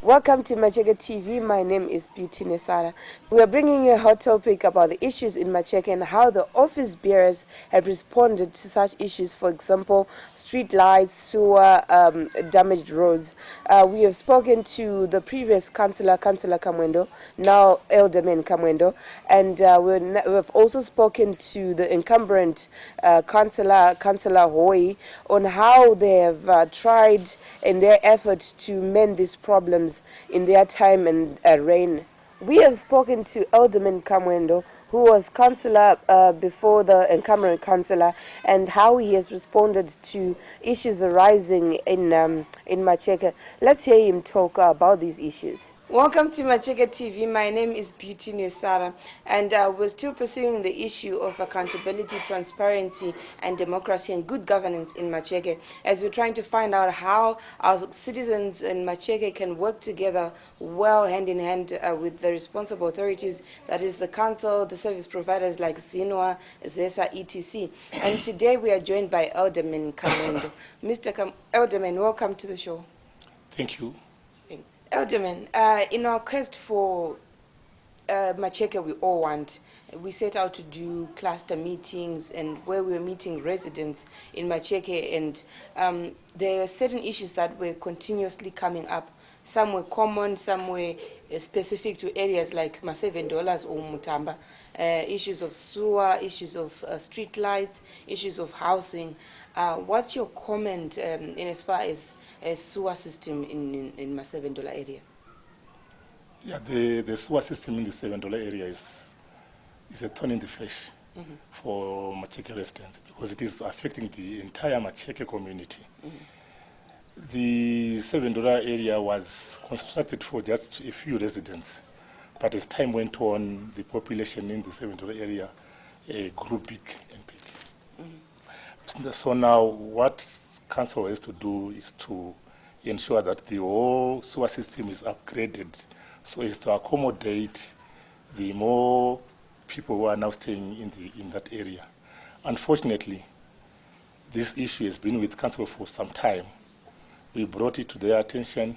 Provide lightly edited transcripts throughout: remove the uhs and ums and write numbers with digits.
Welcome to Macheke TV. My name is Beauty Nesara. We are bringing you a hot topic about the issues in Macheke and how the office bearers have responded to such issues. For example, street lights, sewer, damaged roads. We have spoken to the previous councillor, Councillor Kamwendo, now Elderman Kamwendo, and we have also spoken to the incumbent Councillor Hoy, on how they have tried in their effort to mend these problems in their time and reign. We have spoken to Alderman Kamwendo, who was councillor before the incumbent councillor, and how he has responded to issues arising in Macheke. Let's hear him talk about these issues. Welcome to Macheke TV. My name is Beauty Nesara, and we're still pursuing the issue of accountability, transparency, and democracy and good governance in Macheke, as we're trying to find out how our citizens in Macheke can work together well, hand in hand, with the responsible authorities, that is the council, the service providers like Zinwa, ZESA, etc. And today we are joined by Alderman Kamwendo. Mr. Alderman, welcome to the show. Thank you. Elderman, in our quest for Macheke we all want, we set out to do cluster meetings and where we were meeting residents in Macheke, and there are certain issues that were continuously coming up. Some were common, some were specific to areas like $7 or Mutamba, issues of sewer, issues of street lights, issues of housing. What's your comment in as far as sewer system in my $7 area? Yeah, the sewer system in the $7 area is a thorn in the flesh for Macheke residents, because it is affecting the entire Macheke community. The $7 area was constructed for just a few residents, but as time went on, the population in the $7 area grew big and big. So now what council has to do is to ensure that the whole sewer system is upgraded so as to accommodate the more people who are now staying in that area. Unfortunately, this issue has been with council for some time. We brought it to their attention,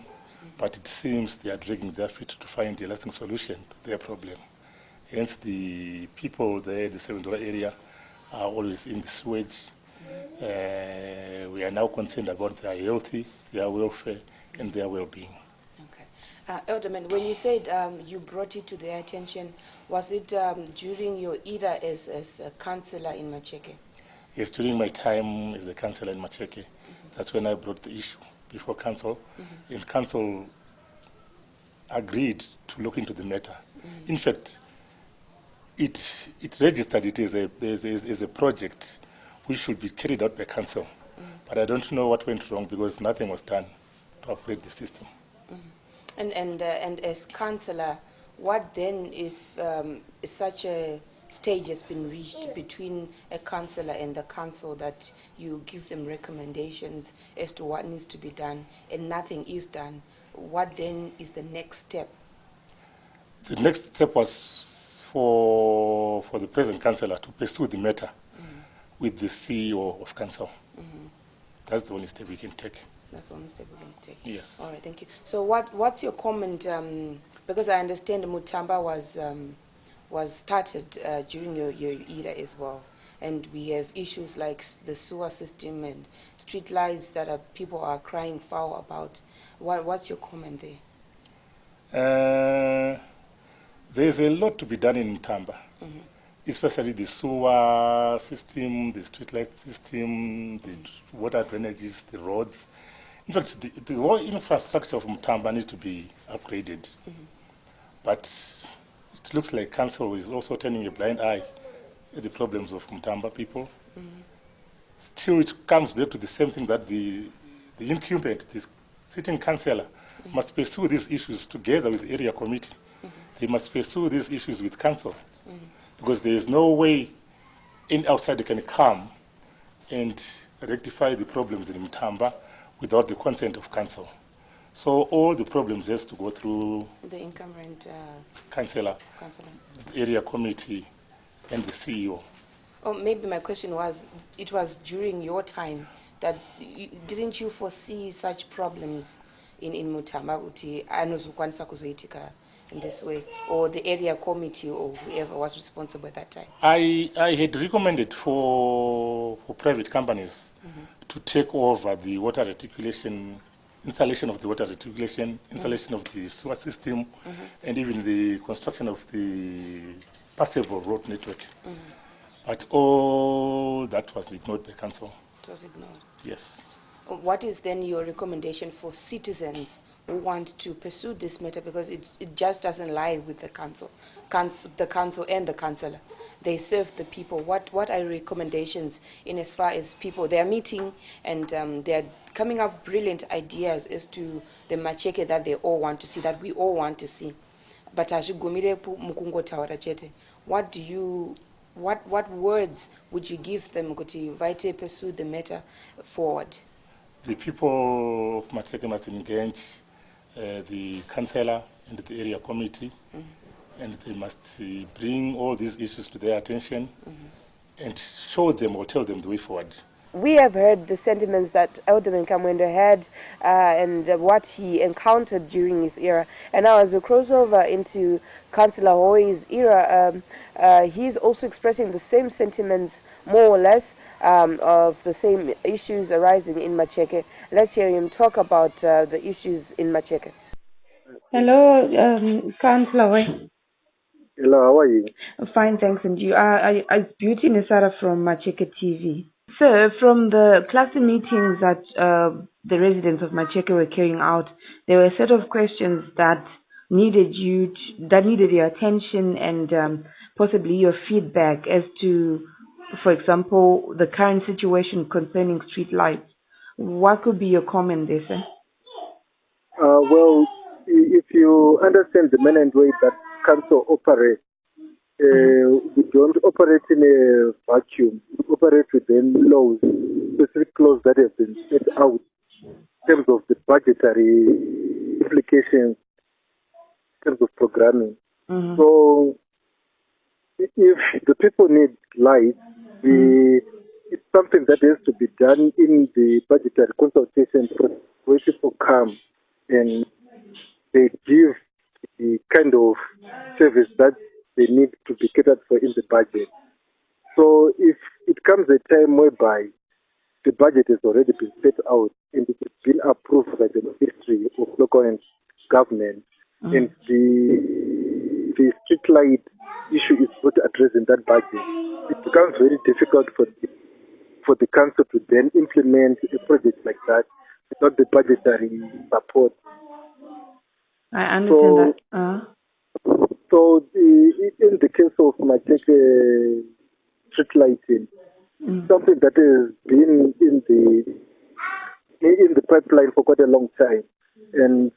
but it seems they are dragging their feet to find a lasting solution to their problem. Hence, the people there, the $7 area, are always in the sewage. We are now concerned about their health, their welfare, and their well-being. Okay. Elderman, when you said you brought it to their attention, was it during your era as a councillor in Macheke? Yes, during my time as a councillor in Macheke. That's when I brought the issue before council, and council agreed to look into the matter. In fact, it registered it as a project which should be carried out by council. But I don't know what went wrong, because nothing was done to upgrade the system. And as councillor, what then if such a stage has been reached between a councillor and the council that you give them recommendations as to what needs to be done and nothing is done? What then is the next step? The next step was for the present councillor to pursue the matter with the CEO of council. That's the only step we can take. That's the only step we can take. Yes. All right, thank you. So what's your comment? Because I understand Mutamba was started during your era as well, and we have issues like the sewer system and street lights that people are crying foul about. What's your comment there? There's a lot to be done in Mutamba. Especially the sewer system, the streetlight system, the water drainages, the roads. In fact, the whole infrastructure of Mutamba needs to be upgraded. But it looks like council is also turning a blind eye at the problems of Mutamba people. Still, it comes back to the same thing, that the incumbent, the sitting councillor, must pursue these issues together with the area committee. They must pursue these issues with council. Because there is no way any outsider can come and rectify the problems in Mutamba without the consent of council. So all the problems has to go through the incumbent councillor, the area committee, and the CEO. Oh, maybe my question was, it was during your time that didn't you foresee such problems in Mutamba kuti anozokwanisa kuzoitika in this way, or the area committee or whoever was responsible at that time? I had recommended for private companies to take over the water reticulation, installation of the water reticulation, installation of the sewer system, and even the construction of the passable road network. But all that was ignored by council. It was ignored. Yes. What is then your recommendation for citizens who want to pursue this matter, because it just doesn't lie with the council and the councillor? They serve the people. What are your recommendations in as far as people? They are meeting and they are coming up brilliant ideas as to the Macheke that they all want to see, that we all want to see. But ashigumire mukungotaura chete. What words would you give them kuti vaite pursue the matter forward? The people of Macheke must engage the councillor and the area committee, and they must bring all these issues to their attention and show them or tell them the way forward. We have heard the sentiments that Alderman Kamwendo had and what he encountered during his era. And now as we cross over into Councillor Hoy's era, he's also expressing the same sentiments, more or less, of the same issues arising in Macheke. Let's hear him talk about the issues in Macheke. Hello, Councillor Hoy. Hello, how are you? Fine, thanks. And you? I'm Beauty Nesara from Macheke TV. Sir, from the cluster meetings that the residents of Macheke were carrying out, there were a set of questions that needed your attention and possibly your feedback as to, for example, the current situation concerning street lights. What could be your comment there, sir? Well, if you understand the manner and way that council operates, we don't operate in a vacuum. We operate within laws, specific laws that have been set out in terms of the budgetary implications, in terms of programming. So, if the people need light, it's something that has to be done in the budgetary consultation process, where people come and they give the kind of service that they need to be catered for in the budget. So if it comes a time whereby the budget has already been set out and it has been approved by the Ministry of Local and Government, and the street light issue is not addressed in that budget, it becomes very difficult for the council to then implement a project like that without the budgetary support. I understand that. So in the case of Macheke street lighting, something that has been in the pipeline for quite a long time, and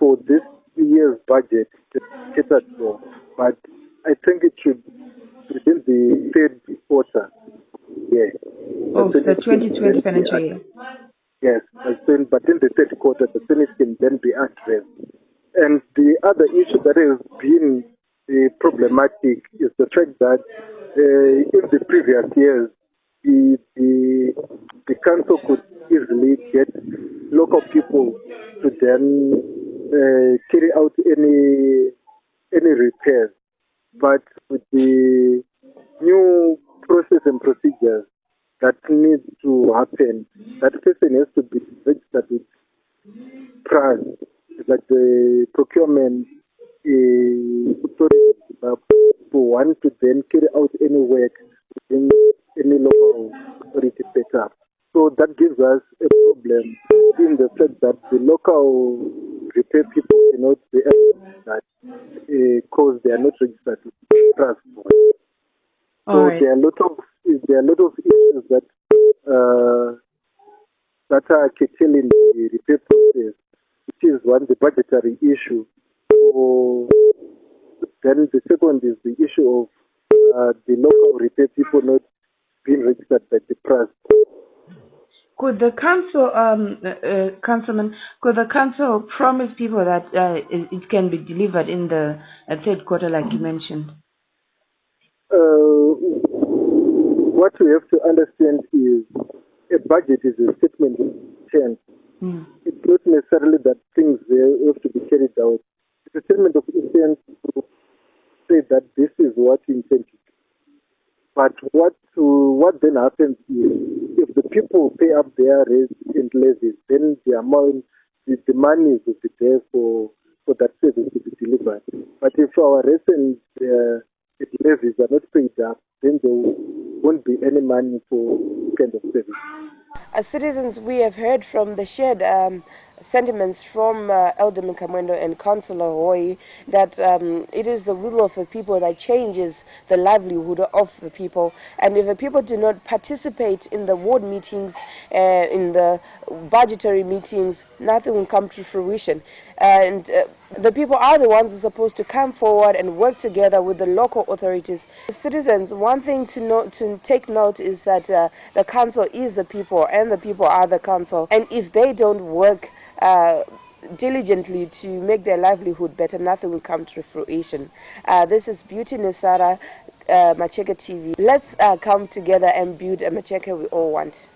for this year's budget, it's catered for. But I think it should within the third quarter. Yeah. Oh, the 2020 financial year. Yes, but in the third quarter, the finish can then be addressed. And the other issue that has been problematic is the fact that in the previous years, the council could easily get local people to then carry out any repairs. But with the new process and procedures that need to happen, that person has to be registered with PRAS, that the procurement authority for one to then carry out any work in any local authority setup. So that gives us a problem in the fact that the local repair people cannot be able to do that because they are not registered with PRAS. So Right. there are a lot of issues that are curtailing the repair process, which is one, the budgetary issue. So then the second is the issue of the local repair people not being registered by the PRAS. Could the council, councilman, could the council promise people that it can be delivered in the third quarter, like you mentioned? What we have to understand is a budget is a statement of intent It's not necessarily that things have to be carried out. It's a statement of intent to say that this is what you intend to do. But what then happens is if the people pay up their rates and levies, then the amount, the money will be there for that service to be delivered. But if our rates and levies are not paid up, then there won't be any money for this kind of service. As citizens, we have heard from the shared sentiments from Elder Kamwendo and Councillor Hoy that it is the will of the people that changes the livelihood of the people. And if the people do not participate in the ward meetings, in the budgetary meetings, nothing will come to fruition. And the people are the ones who are supposed to come forward and work together with the local authorities. Citizens, one thing to take note is that the council is the people and the people are the council. And if they don't work diligently to make their livelihood better, nothing will come to fruition. This is Beauty Nesara, Macheke TV. Let's come together and build a Macheke we all want.